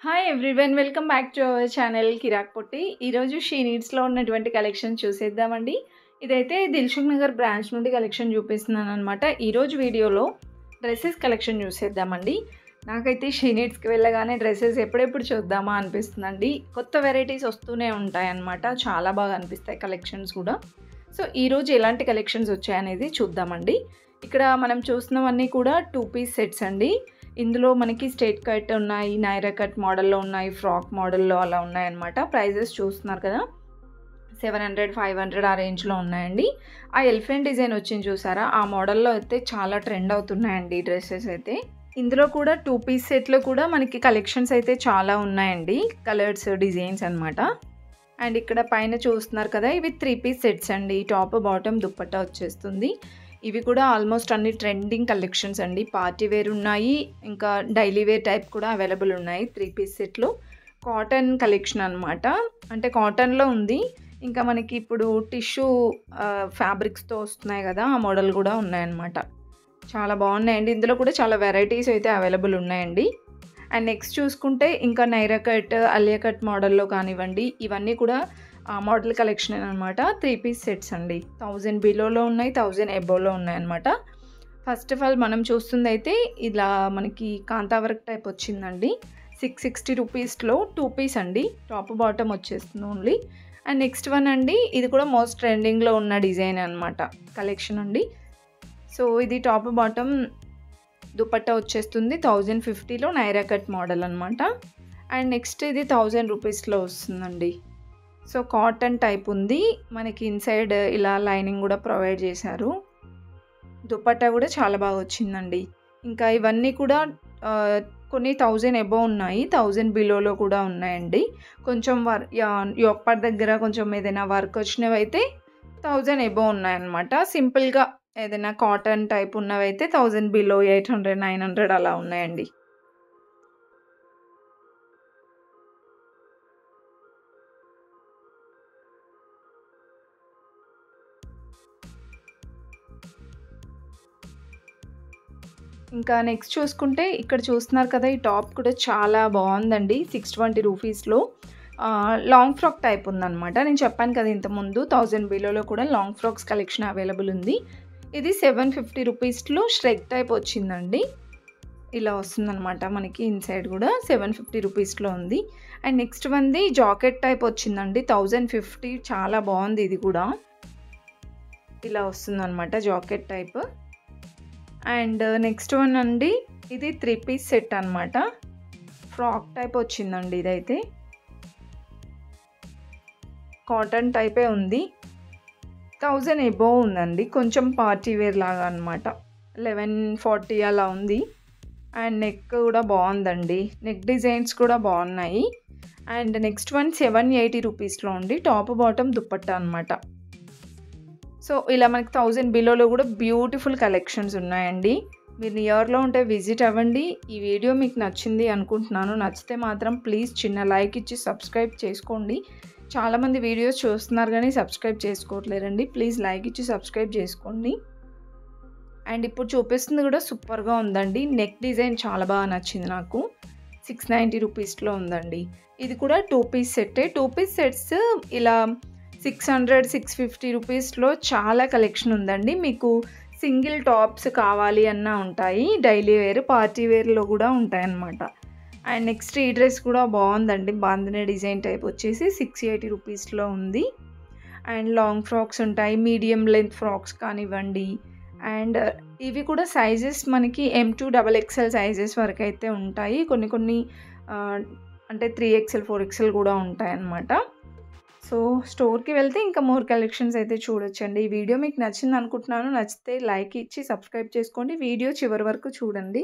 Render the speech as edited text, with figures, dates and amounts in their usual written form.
Hi everyone, welcome back to our channel Kirak Potti. ఈరోజు She నీడ్స్లో ఉన్నటువంటి కలెక్షన్ చూసేద్దామండి. ఇదైతే దిల్సుఖ్ నగర్ బ్రాంచ్ నుండి కలెక్షన్ చూపిస్తున్నాను అనమాట. ఈరోజు వీడియోలో డ్రెస్సెస్ కలెక్షన్ చూసేద్దామండి. నాకైతే షీ నీడ్స్కి వెళ్ళగానే డ్రెస్సెస్ ఎప్పుడెప్పుడు చూద్దామా అనిపిస్తుందండి. కొత్త వెరైటీస్ వస్తూనే ఉంటాయన్నమాట, చాలా బాగా అనిపిస్తాయి కలెక్షన్స్ కూడా. సో ఈరోజు ఎలాంటి కలెక్షన్స్ వచ్చాయనేది చూద్దామండి. ఇక్కడ మనం చూస్తున్నవన్నీ కూడా 2 పీస్ సెట్స్ అండి. ఇందులో మనకి స్ట్రైట్ కట్ ఉన్నాయి, నైరా కట్ మోడల్లో ఉన్నాయి, ఫ్రాక్ మోడల్లో అలా ఉన్నాయన్నమాట. ప్రైజెస్ చూస్తున్నారు కదా, 700, 500 ఆ రేంజ్లో ఉన్నాయండి. ఆ ఎలిఫెంట్ డిజైన్ వచ్చింది చూసారా, ఆ మోడల్లో అయితే చాలా ట్రెండ్ అవుతున్నాయండి డ్రెస్సెస్ అయితే. ఇందులో కూడా 2 పీస్ సెట్లో కూడా మనకి కలెక్షన్స్ అయితే చాలా ఉన్నాయండి, కలర్స్ డిజైన్స్ అనమాట. అండ్ ఇక్కడ పైన చూస్తున్నారు కదా, ఇవి 3 పీస్ సెట్స్ అండి. టాప్ బాటమ్ దుప్పట్టా వచ్చేస్తుంది. ఇవి కూడా ఆల్మోస్ట్ అన్ని ట్రెండింగ్ కలెక్షన్స్ అండి. పార్టీ వేర్ ఉన్నాయి, ఇంకా డైలీ వేర్ టైప్ కూడా అవైలబుల్ ఉన్నాయి 3 పీస్ సెట్లు. కాటన్ కలెక్షన్ అనమాట, అంటే కాటన్లో ఉంది. ఇంకా మనకి ఇప్పుడు టిష్యూ ఫ్యాబ్రిక్స్తో వస్తున్నాయి కదా, ఆ మోడల్ కూడా ఉన్నాయన్నమాట. చాలా బాగున్నాయండి. ఇందులో కూడా చాలా వెరైటీస్ అయితే అవైలబుల్ ఉన్నాయండి. అండ్ నెక్స్ట్ చూసుకుంటే ఇంకా నైరా కట్, అలియా కట్ మోడల్లో కానివ్వండి, ఇవన్నీ కూడా మోడల్ కలెక్షన్ అనమాట. 3 పీస్ సెట్స్ అండి. 1000 బిలోలో ఉన్నాయి, 1000 ఎబోలో ఉన్నాయన్నమాట. ఫస్ట్ ఆఫ్ ఆల్ మనం చూస్తుంది అయితే ఇలా మనకి కాంతా వర్క్ టైప్ వచ్చిందండి. 660 రూపీస్లో 2 పీస్ అండి. టాప్ బాటమ్ వచ్చేస్తుంది ఓన్లీ. అండ్ నెక్స్ట్ వన్ అండి, ఇది కూడా మోస్ట్ ట్రెండింగ్లో ఉన్న డిజైన్ అనమాట, కలెక్షన్ అండి. సో ఇది టాప్ బాటమ్ దుపట్టా వచ్చేస్తుంది 1050లో నైరా కట్ మోడల్ అనమాట. అండ్ నెక్స్ట్ ఇది 1000 రూపీస్లో వస్తుందండి. సో కాటన్ టైప్ ఉంది మనకి. ఇన్సైడ్ ఇలా లైనింగ్ కూడా ప్రొవైడ్ చేశారు. దుపట్టా కూడా చాలా బాగా వచ్చిందండి. ఇంకా ఇవన్నీ కూడా కొన్ని 1000 ఎబో ఉన్నాయి, 1000 బిలోలో కూడా ఉన్నాయండి. కొంచెం యోగపాట్ దగ్గర కొంచెం ఏదైనా వర్క్ వచ్చినవి అయితే 1000 ఎబో ఉన్నాయన్నమాట. సింపుల్గా ఏదైనా కాటన్ టైప్ ఉన్నవైతే 1000 బిలో 800, 900 అలా ఉన్నాయండి. ఇంకా నెక్స్ట్ చూసుకుంటే ఇక్కడ చూస్తున్నారు కదా, ఈ టాప్ కూడా చాలా బాగుందండి. 620 రూపీస్లో లాంగ్ ఫ్రాక్ టైప్ ఉందన్నమాట. నేను చెప్పాను కదా ఇంతకుముందు, 1000 బిలోలో కూడా లాంగ్ ఫ్రాక్స్ కలెక్షన్ అవైలబుల్ ఉంది. ఇది 750 రూపీస్లో ష్రెగ్ టైప్ వచ్చిందండి. ఇలా వస్తుందన్నమాట మనకి. ఇన్సైడ్ కూడా 750 రూపీస్లో ఉంది. అండ్ నెక్స్ట్ వన్ది జాకెట్ టైప్ వచ్చిందండి, 1050. చాలా బాగుంది ఇది కూడా. ఇలా వస్తుందన్నమాట jacket type. And next one అండి, ఇది 3 పీస్ సెట్ అనమాట. ఫ్రాక్ టైప్ వచ్చిందండి. ఇదైతే కాటన్ టైపే ఉంది. 1000 ఎబో ఉందండి. కొంచెం పార్టీ వేర్ లాగా అనమాట. 1140 అలా ఉంది. అండ్ నెక్ కూడా బాగుందండి, నెక్ డిజైన్స్ కూడా బాగున్నాయి. అండ్ నెక్స్ట్ వన్ 780 రూపీస్లో ఉంది. టాప్ బాటమ్ దుపట్టా అనమాట. సో ఇలా మనకి 1000 బిలోలో కూడా బ్యూటిఫుల్ కలెక్షన్స్ ఉన్నాయండి. మీరు నియర్లో ఉంటే విజిట్ అవ్వండి. ఈ వీడియో మీకు నచ్చింది అనుకుంటున్నాను. నచ్చితే మాత్రం ప్లీజ్ చిన్న లైక్ ఇచ్చి సబ్స్క్రైబ్ చేసుకోండి. చాలామంది వీడియోస్ చూస్తున్నారు కానీ సబ్స్క్రైబ్ చేసుకోవట్లేరండి. ప్లీజ్ లైక్ ఇచ్చి సబ్స్క్రైబ్ చేసుకోండి. అండ్ ఇప్పుడు చూపిస్తుంది కూడా సూపర్గా ఉందండి. నెక్ డిజైన్ చాలా బాగా నచ్చింది నాకు. 690 రూపీస్లో ఉందండి. ఇది కూడా 2 పీస్ సెట్టే. 2 పీస్ సెట్స్ ఇలా 600, 650 రూపీస్లో చాలా కలెక్షన్ ఉందండి. మీకు సింగిల్ టాప్స్ కావాలి అన్నా ఉంటాయి, డైలీ వేర్, పార్టీ వేర్లో కూడా ఉంటాయన్నమాట. అండ్ నెక్స్ట్ ఈ డ్రెస్ కూడా బాగుందండి. బాందినే డిజైన్ టైప్ వచ్చేసి 680 రూపీస్లో ఉంది. అండ్ లాంగ్ ఫ్రాక్స్ ఉంటాయి, మీడియం లెంత్ ఫ్రాక్స్ కానివ్వండి. అండ్ ఇవి కూడా సైజెస్ మనకి M2 XXL సైజెస్ వరకు అయితే ఉంటాయి. కొన్ని అంటే 3XL, 4XL కూడా ఉంటాయన్నమాట. సో స్టోర్కి వెళ్తే ఇంకా మోర్ కలెక్షన్స్ అయితే చూడొచ్చండి. ఈ వీడియో మీకు నచ్చింది అనుకుంటున్నాను. నచ్చితే లైక్ ఇచ్చి సబ్స్క్రైబ్ చేసుకోండి. వీడియో చివరి వరకు చూడండి.